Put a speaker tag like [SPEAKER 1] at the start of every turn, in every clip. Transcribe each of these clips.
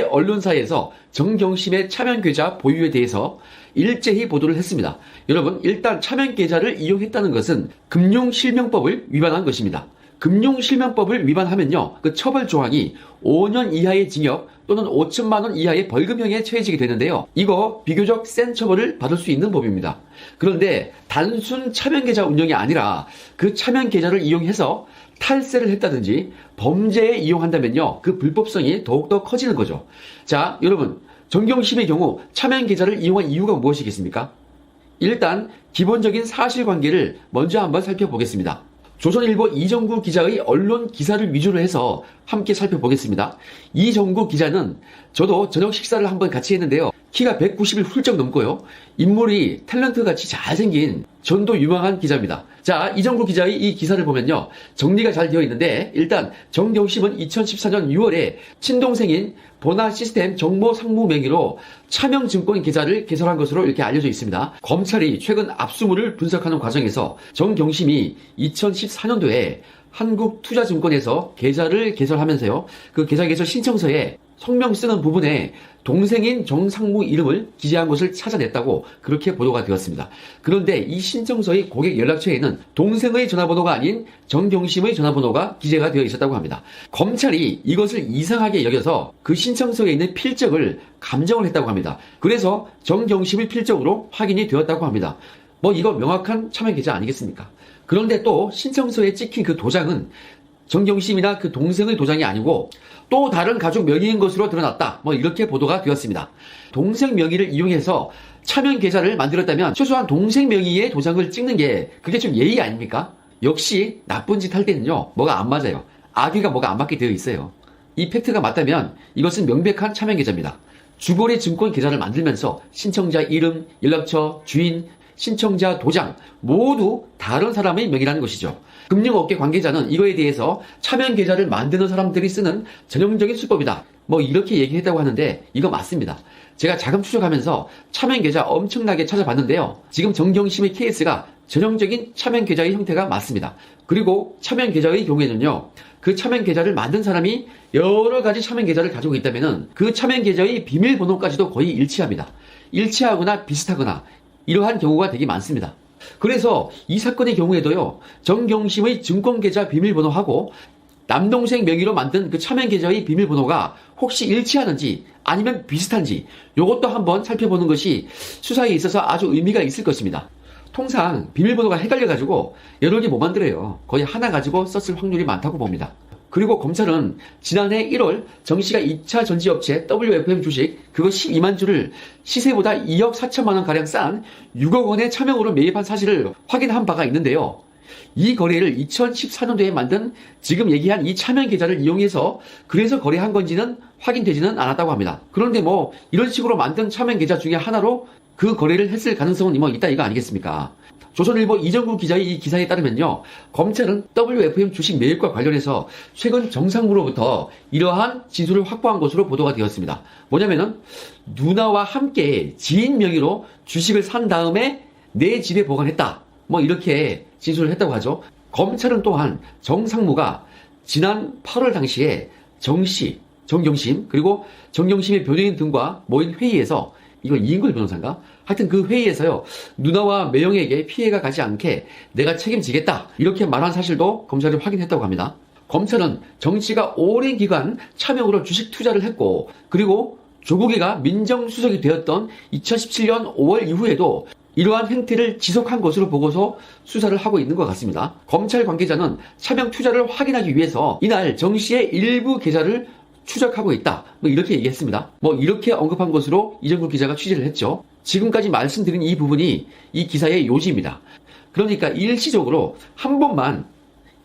[SPEAKER 1] 언론사에서 정경심의 차명계좌 보유에 대해서 일제히 보도를 했습니다. 여러분, 일단 차명계좌를 이용했다는 것은 금융실명법을 위반한 것입니다. 금융실명법을 위반하면요, 그 처벌 조항이 5년 이하의 징역 또는 5천만 원 이하의 벌금형에 처해지게 되는데요. 이거 비교적 센 처벌을 받을 수 있는 법입니다. 그런데 단순 차명계좌 운영이 아니라 그 차명계좌를 이용해서 탈세를 했다든지 범죄에 이용한다면요, 그 불법성이 더욱더 커지는 거죠. 자, 여러분, 정경심의 경우 차명계좌를 이용한 이유가 무엇이겠습니까? 일단 기본적인 사실관계를 먼저 한번 살펴보겠습니다. 조선일보 이정구 기자의 언론 기사를 위주로 해서 함께 살펴보겠습니다. 이정구 기자는 저도 저녁 식사를 한번 같이 했는데요. 키가 190을 훌쩍 넘고요. 인물이 탤런트같이 잘생긴 전도 유망한 기자입니다. 자, 이정구 기자의 이 기사를 보면요, 정리가 잘 되어 있는데, 일단 정경심은 2014년 6월에 친동생인 보나시스템 정모 상무 명의로 차명증권 계좌를 개설한 것으로 이렇게 알려져 있습니다. 검찰이 최근 압수물을 분석하는 과정에서 정경심이 2014년도에 한국투자증권에서 계좌를 개설하면서요, 그 계좌 개설 신청서에 성명 쓰는 부분에 동생인 정상무 이름을 기재한 것을 찾아냈다고 그렇게 보도가 되었습니다. 그런데 이 신청서의 고객 연락처에는 동생의 전화번호가 아닌 정경심의 전화번호가 기재가 되어 있었다고 합니다. 검찰이 이것을 이상하게 여겨서 그 신청서에 있는 필적을 감정을 했다고 합니다. 그래서 정경심의 필적으로 확인이 되었다고 합니다. 뭐 이거 명확한 차명계좌 아니겠습니까? 그런데 또 신청서에 찍힌 그 도장은 정경심이나 그 동생의 도장이 아니고 또 다른 가족 명의인 것으로 드러났다. 뭐 이렇게 보도가 되었습니다. 동생 명의를 이용해서 차명 계좌를 만들었다면 최소한 동생 명의의 도장을 찍는 게 그게 좀 예의 아닙니까? 역시 나쁜 짓 할 때는요, 뭐가 안 맞아요. 아귀가 뭐가 안 맞게 되어 있어요. 이 팩트가 맞다면 이것은 명백한 차명 계좌입니다. 주거래 증권 계좌를 만들면서 신청자 이름, 연락처, 주인, 신청자 도장 모두 다른 사람의 명의라는 것이죠. 금융업계 관계자는 이거에 대해서 차명 계좌를 만드는 사람들이 쓰는 전형적인 수법이다, 뭐 이렇게 얘기했다고 하는데 이거 맞습니다. 제가 자금 추적하면서 차명 계좌 엄청나게 찾아봤는데요, 지금 정경심의 케이스가 전형적인 차명 계좌의 형태가 맞습니다. 그리고 차명 계좌의 경우에는요, 그 차명 계좌를 만든 사람이 여러 가지 차명 계좌를 가지고 있다면은 그 차명 계좌의 비밀번호까지도 거의 일치합니다. 일치하거나 비슷하거나 이러한 경우가 되게 많습니다. 그래서 이 사건의 경우에도요, 정경심의 증권계좌 비밀번호하고 남동생 명의로 만든 그 차명계좌의 비밀번호가 혹시 일치하는지 아니면 비슷한지 이것도 한번 살펴보는 것이 수사에 있어서 아주 의미가 있을 것입니다. 통상 비밀번호가 헷갈려가지고 여러 개 못 만들어요. 거의 하나 가지고 썼을 확률이 많다고 봅니다. 그리고 검찰은 지난해 1월 정씨가 2차 전지업체 WFM 주식 그거 12만 주를 시세보다 2억 4천만 원 가량 싼 6억 원의 차명으로 매입한 사실을 확인한 바가 있는데요. 이 거래를 2014년도에 만든 지금 얘기한 이 차명 계좌를 이용해서 그래서 거래한 건지는 확인되지는 않았다고 합니다. 그런데 뭐 이런 식으로 만든 차명 계좌 중에 하나로 그 거래를 했을 가능성은 뭐 있다 이거 아니겠습니까? 조선일보 이정구 기자의 이 기사에 따르면요, 검찰은 WFM 주식 매입과 관련해서 최근 정상무로부터 이러한 진술을 확보한 것으로 보도가 되었습니다. 뭐냐면은 누나와 함께 지인 명의로 주식을 산 다음에 내 집에 보관했다, 뭐 이렇게 진술을 했다고 하죠. 검찰은 또한 정상무가 지난 8월 당시에 정씨, 정경심 그리고 정경심의 변호인 등과 모인 회의에서, 이거 이인걸 변호사인가? 하여튼 그 회의에서요, 누나와 매형에게 피해가 가지 않게 내가 책임지겠다 이렇게 말한 사실도 검찰이 확인했다고 합니다. 검찰은 정씨가 오랜 기간 차명으로 주식 투자를 했고, 그리고 조국이가 민정수석이 되었던 2017년 5월 이후에도 이러한 행태를 지속한 것으로 보고서 수사를 하고 있는 것 같습니다. 검찰 관계자는 차명 투자를 확인하기 위해서 이날 정씨의 일부 계좌를 추적하고 있다, 뭐 이렇게 얘기했습니다. 뭐 이렇게 언급한 것으로 이정구 기자가 취재를 했죠. 지금까지 말씀드린 이 부분이 이 기사의 요지입니다. 그러니까 일시적으로 한 번만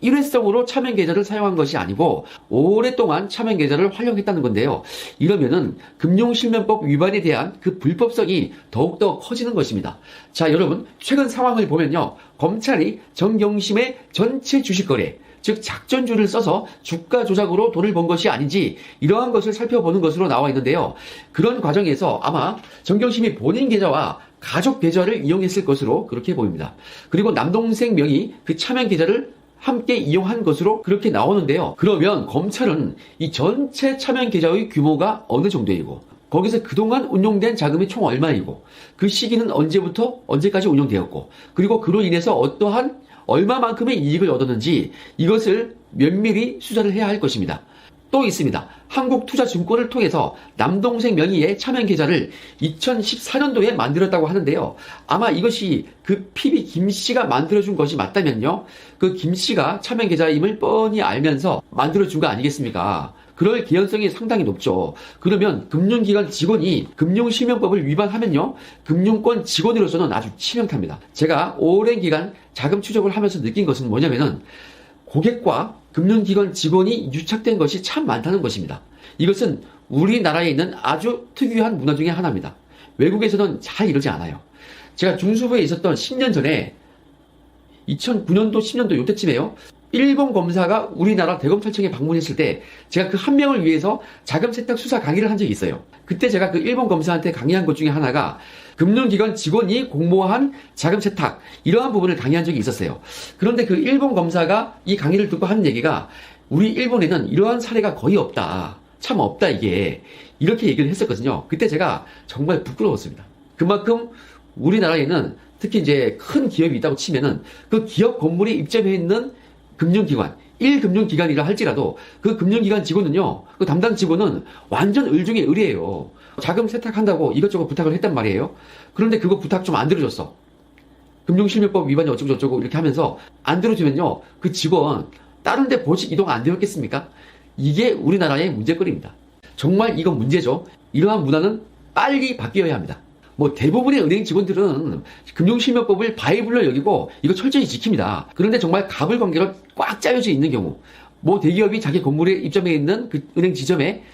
[SPEAKER 1] 일회성으로 차명 계좌를 사용한 것이 아니고 오랫동안 차명 계좌를 활용했다는 건데요. 이러면은 금융실명법 위반에 대한 그 불법성이 더욱더 커지는 것입니다. 자, 여러분, 최근 상황을 보면요, 검찰이 정경심의 전체 주식 거래, 즉 작전주를 써서 주가 조작으로 돈을 번 것이 아닌지 이러한 것을 살펴보는 것으로 나와 있는데요. 그런 과정에서 아마 정경심이 본인 계좌와 가족 계좌를 이용했을 것으로 그렇게 보입니다. 그리고 남동생 명의 그 차명 계좌를 함께 이용한 것으로 그렇게 나오는데요. 그러면 검찰은 이 전체 차명 계좌의 규모가 어느 정도이고, 거기서 그동안 운용된 자금이 총 얼마이고, 그 시기는 언제부터 언제까지 운용되었고, 그리고 그로 인해서 어떠한 얼마만큼의 이익을 얻었는지 이것을 면밀히 수사를 해야 할 것입니다. 또 있습니다. 한국투자증권을 통해서 남동생 명의의 차명 계좌를 2014년도에 만들었다고 하는데요. 아마 이것이 그 PB 김씨가 만들어준 것이 맞다면요, 그 김씨가 차명 계좌임을 뻔히 알면서 만들어준 거 아니겠습니까? 그럴 개연성이 상당히 높죠. 그러면 금융기관 직원이 금융실명법을 위반하면요, 금융권 직원으로서는 아주 치명타입니다. 제가 오랜 기간 자금 추적을 하면서 느낀 것은 뭐냐면은, 고객과 금융기관 직원이 유착된 것이 참 많다는 것입니다. 이것은 우리나라에 있는 아주 특유한 문화 중에 하나입니다. 외국에서는 잘 이러지 않아요. 제가 중수부에 있었던 10년 전에 2009년도 10년도 요때쯤에요, 일본 검사가 우리나라 대검찰청에 방문했을 때 제가 그 한 명을 위해서 자금 세탁 수사 강의를 한 적이 있어요. 그때 제가 그 일본 검사한테 강의한 것 중에 하나가 금융기관 직원이 공모한 자금 세탁, 이러한 부분을 강의한 적이 있었어요. 그런데 그 일본 검사가 이 강의를 듣고 하는 얘기가, 우리 일본에는 이러한 사례가 거의 없다, 참 없다, 이게 이렇게 얘기를 했었거든요. 그때 제가 정말 부끄러웠습니다. 그만큼 우리나라에는 특히 이제 큰 기업이 있다고 치면은 그 기업 건물에 입점해 있는 금융기관, 1금융기관이라 할지라도 그 금융기관 직원은요, 그 담당 직원은 완전 을 중에 을이에요. 자금 세탁한다고 이것저것 부탁을 했단 말이에요. 그런데 그거 부탁 좀 안 들어줬어. 금융실명법 위반이 어쩌고 저쩌고 이렇게 하면서 안 들어주면요, 그 직원 다른 데 보직 이동 안 되었겠습니까? 이게 우리나라의 문제거리입니다. 정말 이건 문제죠. 이러한 문화는 빨리 바뀌어야 합니다. 뭐 대부분의 은행 직원들은 금융실명법을 바이블로 여기고 이거 철저히 지킵니다. 그런데 정말 가불관계로 꽉 짜여져 있는 경우, 뭐 대기업이 자기 건물에 입점해 있는 그 은행 지점에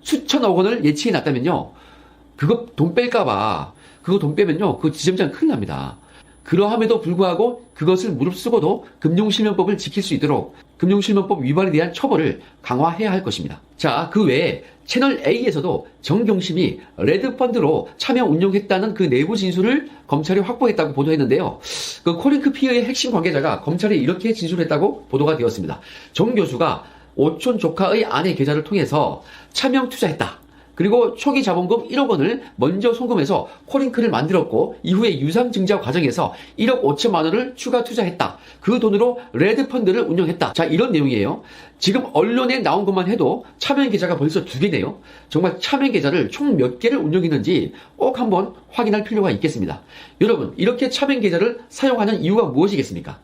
[SPEAKER 1] 수천억 원을 예치해 놨다면요, 그거 돈 뺄까봐, 그거 돈 빼면요, 그 지점장 큰일 납니다. 그러함에도 불구하고 그것을 무릅쓰고도 금융실명법을 지킬 수 있도록 금융실명법 위반에 대한 처벌을 강화해야 할 것입니다. 자, 그 외에 채널 A에서도 정경심이 레드펀드로 참여 운용했다는 그 내부 진술을 검찰이 확보했다고 보도했는데요. 그 코링크 피어의 핵심 관계자가 검찰에 이렇게 진술했다고 보도가 되었습니다. 정 교수가 오촌 조카의 아내 계좌를 통해서 차명 투자했다. 그리고 초기 자본금 1억 원을 먼저 송금해서 코링크를 만들었고, 이후에 유상증자 과정에서 1억 5천만 원을 추가 투자했다. 그 돈으로 레드펀드를 운영했다. 자, 이런 내용이에요. 지금 언론에 나온 것만 해도 차명 계좌가 벌써 2개네요. 정말 차명 계좌를 총 몇 개를 운영했는지 꼭 한번 확인할 필요가 있겠습니다. 여러분, 이렇게 차명 계좌를 사용하는 이유가 무엇이겠습니까?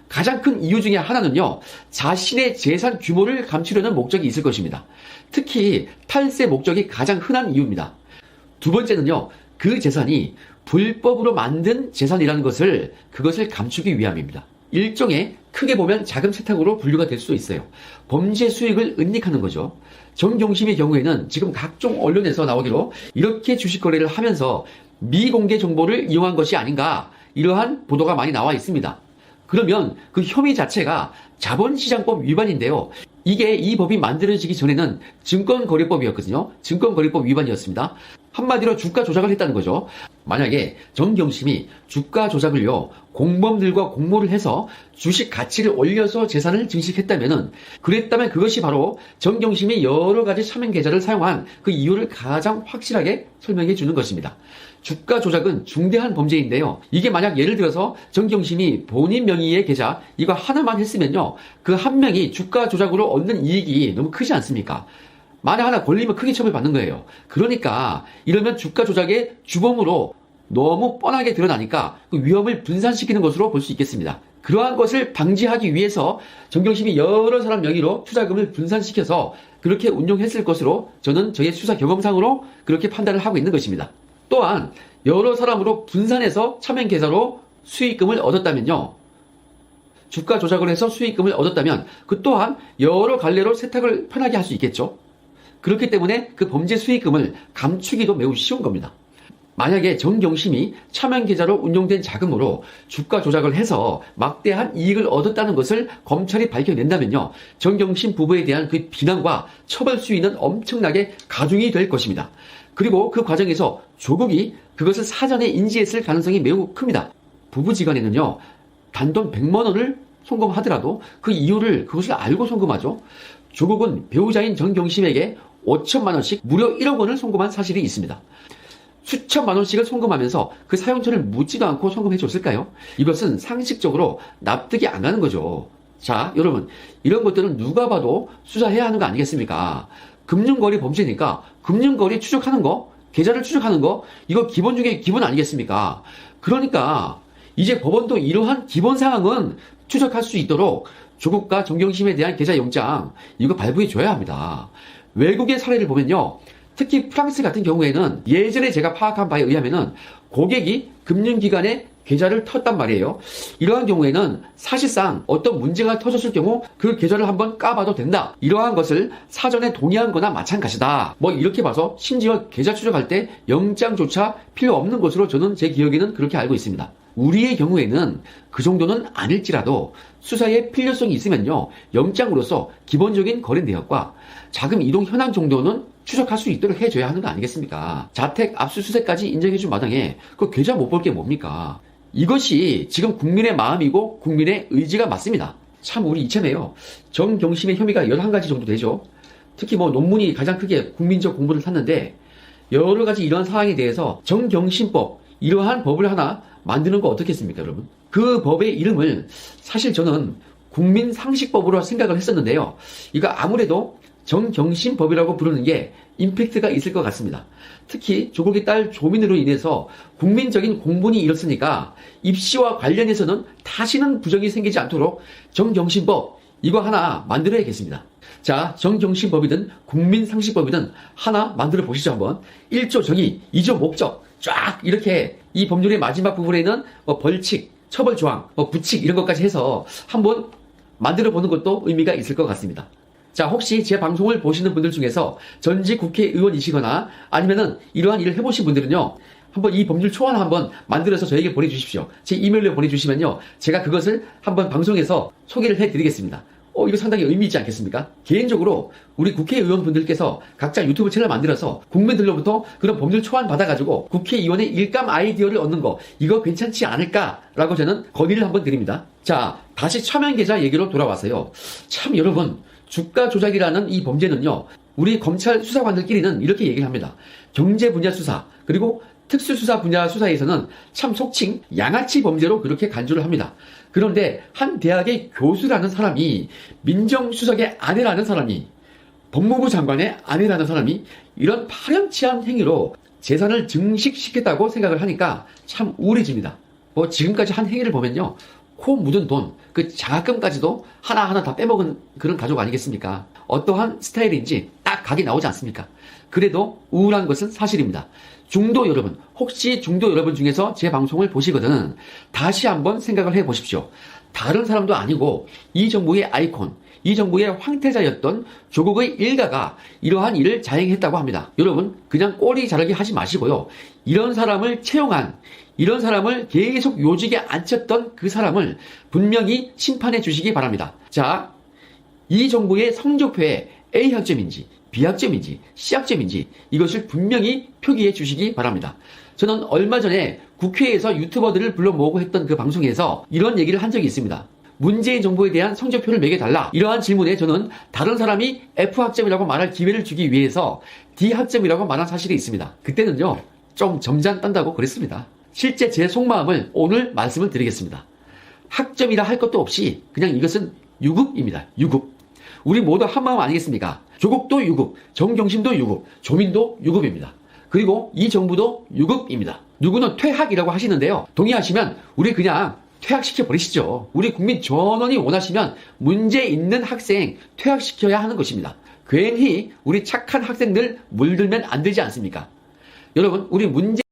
[SPEAKER 1] 가장 큰 이유 중에 하나는요, 자신의 재산 규모를 감추려는 목적이 있을 것입니다. 특히 탈세 목적이 가장 흔한 이유입니다. 두 번째는요, 그 재산이 불법으로 만든 재산이라는 그것을 감추기 위함입니다. 일종의 크게 보면 자금 세탁으로 분류가 될 수도 있어요. 범죄 수익을 은닉하는 거죠. 정경심의 경우에는 지금 각종 언론에서 나오기로 이렇게 주식 거래를 하면서 미공개 정보를 이용한 것이 아닌가, 이러한 보도가 많이 나와 있습니다. 그러면 그 혐의 자체가 자본시장법 위반인데요. 이 법이 만들어지기 전에는 증권거래법이었거든요. 증권거래법 위반이었습니다. 한마디로 주가 조작을 했다는 거죠. 만약에 정경심이 주가 조작을요, 공범들과 공모를 해서 주식 가치를 올려서 재산을 증식했다면은, 그랬다면 그것이 바로 정경심이 여러 가지 차명 계좌를 사용한 그 이유를 가장 확실하게 설명해 주는 것입니다. 주가 조작은 중대한 범죄인데요. 이게 만약 예를 들어서 정경심이 본인 명의의 계좌 이거 하나만 했으면요, 그 한 명이 주가 조작으로 얻는 이익이 너무 크지 않습니까? 만약 하나 걸리면 크게 처벌받는 거예요. 그러니까 이러면 주가 조작의 주범으로 너무 뻔하게 드러나니까 그 위험을 분산시키는 것으로 볼 수 있겠습니다. 그러한 것을 방지하기 위해서 정경심이 여러 사람 명의로 투자금을 분산시켜서 그렇게 운용했을 것으로 저는 저의 수사 경험상으로 그렇게 판단을 하고 있는 것입니다. 또한 여러 사람으로 분산해서 차명 계좌로 수익금을 얻었다면요, 주가 조작을 해서 수익금을 얻었다면 그 또한 여러 갈래로 세탁을 편하게 할 수 있겠죠. 그렇기 때문에 그 범죄 수익금을 감추기도 매우 쉬운 겁니다. 만약에 정경심이 차명 계좌로 운용된 자금으로 주가 조작을 해서 막대한 이익을 얻었다는 것을 검찰이 밝혀낸다면요, 정경심 부부에 대한 그 비난과 처벌 수위는 엄청나게 가중이 될 것입니다. 그리고 그 과정에서 조국이 그것을 사전에 인지했을 가능성이 매우 큽니다. 부부지간에는요, 단돈 100만 원을 송금하더라도 그 이유를 그것을 알고 송금하죠. 조국은 배우자인 정경심에게 5천만 원씩 무려 1억 원을 송금한 사실이 있습니다. 수천만 원씩을 송금하면서 그 사용처를 묻지도 않고 송금해 줬을까요? 이것은 상식적으로 납득이 안 가는 거죠. 자, 여러분, 이런 것들은 누가 봐도 수사해야 하는 거 아니겠습니까? 금융거래 범죄니까 금융거래 추적하는 거, 계좌를 추적하는 거, 이거 기본 중에 기본 아니겠습니까? 그러니까 이제 법원도 이러한 기본 상황은 추적할 수 있도록 조국과 정경심에 대한 계좌 영장 이거 발부해 줘야 합니다. 외국의 사례를 보면요, 특히 프랑스 같은 경우에는 예전에 제가 파악한 바에 의하면은 고객이 금융기관에 계좌를 텄단 말이에요. 이러한 경우에는 사실상 어떤 문제가 터졌을 경우 그 계좌를 한번 까봐도 된다. 이러한 것을 사전에 동의한 거나 마찬가지다. 뭐 이렇게 봐서 심지어 계좌 추적할 때 영장조차 필요 없는 것으로 저는 제 기억에는 그렇게 알고 있습니다. 우리의 경우에는 그 정도는 아닐지라도 수사에 필요성이 있으면요, 영장으로서 기본적인 거래 내역과 자금 이동 현황 정도는 추적할 수 있도록 해줘야 하는 거 아니겠습니까? 자택 압수수색까지 인정해준 마당에 그 계좌 못 볼 게 뭡니까? 이것이 지금 국민의 마음이고 국민의 의지가 맞습니다. 참 우리 이참에요, 정경심의 혐의가 11가지 정도 되죠. 특히 뭐 논문이 가장 크게 국민적 공분을 샀는데 여러 가지 이러한 사항에 대해서 정경심법, 이러한 법을 하나 만드는 거 어떻겠습니까, 여러분? 그 법의 이름을 사실 저는 국민상식법으로 생각을 했었는데요. 이거 아무래도 정경심법이라고 부르는 게 임팩트가 있을 것 같습니다. 특히 조국의 딸 조민으로 인해서 국민적인 공분이 일었으니까 입시와 관련해서는 다시는 부정이 생기지 않도록 정경심법 이거 하나 만들어야겠습니다. 자, 정경심법이든 국민상식법이든 하나 만들어 보시죠 한번. 1조 정의, 2조 목적 쫙 이렇게 이 법률의 마지막 부분에는 뭐 벌칙, 처벌조항, 뭐 부칙 이런 것까지 해서 한번 만들어 보는 것도 의미가 있을 것 같습니다. 자, 혹시 제 방송을 보시는 분들 중에서 전직 국회의원이시거나 아니면은 이러한 일을 해보신 분들은요, 한번 이 법률 초안 한번 만들어서 저에게 보내주십시오. 제 이메일로 보내주시면요, 제가 그것을 한번 방송에서 소개를 해드리겠습니다. 이거 상당히 의미 있지 않겠습니까? 개인적으로 우리 국회의원분들께서 각자 유튜브 채널 만들어서 국민들로부터 그런 법률 초안 받아가지고 국회의원의 일감 아이디어를 얻는 거, 이거 괜찮지 않을까라고 저는 건의를 한번 드립니다. 자, 다시 차명계좌 얘기로 돌아와서요. 참 여러분, 주가 조작이라는 이 범죄는요, 우리 검찰 수사관들끼리는 이렇게 얘기를 합니다. 경제 분야 수사, 그리고 특수수사 분야 수사에서는 참 속칭 양아치 범죄로 그렇게 간주를 합니다. 그런데 한 대학의 교수라는 사람이, 민정수석의 아내라는 사람이, 법무부 장관의 아내라는 사람이 이런 파렴치한 행위로 재산을 증식시켰다고 생각을 하니까 참 우울해집니다. 뭐 지금까지 한 행위를 보면요, 코 묻은 돈, 그 장학금까지도 하나하나 다 빼먹은 그런 가족 아니겠습니까? 어떠한 스타일인지 딱 각이 나오지 않습니까? 그래도 우울한 것은 사실입니다. 중도 여러분, 혹시 중도 여러분 중에서 제 방송을 보시거든 다시 한번 생각을 해보십시오. 다른 사람도 아니고 이 정부의 아이콘, 이 정부의 황태자였던 조국의 일가가 이러한 일을 자행했다고 합니다. 여러분, 그냥 꼬리 자르기 하지 마시고요, 이런 사람을 채용한, 이런 사람을 계속 요직에 앉혔던 그 사람을 분명히 심판해 주시기 바랍니다. 자, 이 정부의 성적표에 A학점인지 B학점인지 C학점인지 이것을 분명히 표기해 주시기 바랍니다. 저는 얼마 전에 국회에서 유튜버들을 불러 모으고 했던 그 방송에서 이런 얘기를 한 적이 있습니다. 문재인 정부에 대한 성적표를 매겨달라, 이러한 질문에 저는 다른 사람이 F학점이라고 말할 기회를 주기 위해서 D학점이라고 말한 사실이 있습니다. 그때는요, 좀 점잖 딴다고 그랬습니다. 실제 제 속마음을 오늘 말씀을 드리겠습니다. 학점이라 할 것도 없이 그냥 이것은 유급입니다. 유급. 우리 모두 한마음 아니겠습니까? 조국도 유급, 정경심도 유급, 조민도 유급입니다. 그리고 이 정부도 유급입니다. 누구는 퇴학이라고 하시는데요, 동의하시면 우리 그냥 퇴학시켜 버리시죠. 우리 국민 전원이 원하시면 문제 있는 학생 퇴학시켜야 하는 것입니다. 괜히 우리 착한 학생들 물들면 안 되지 않습니까? 여러분, 우리 문제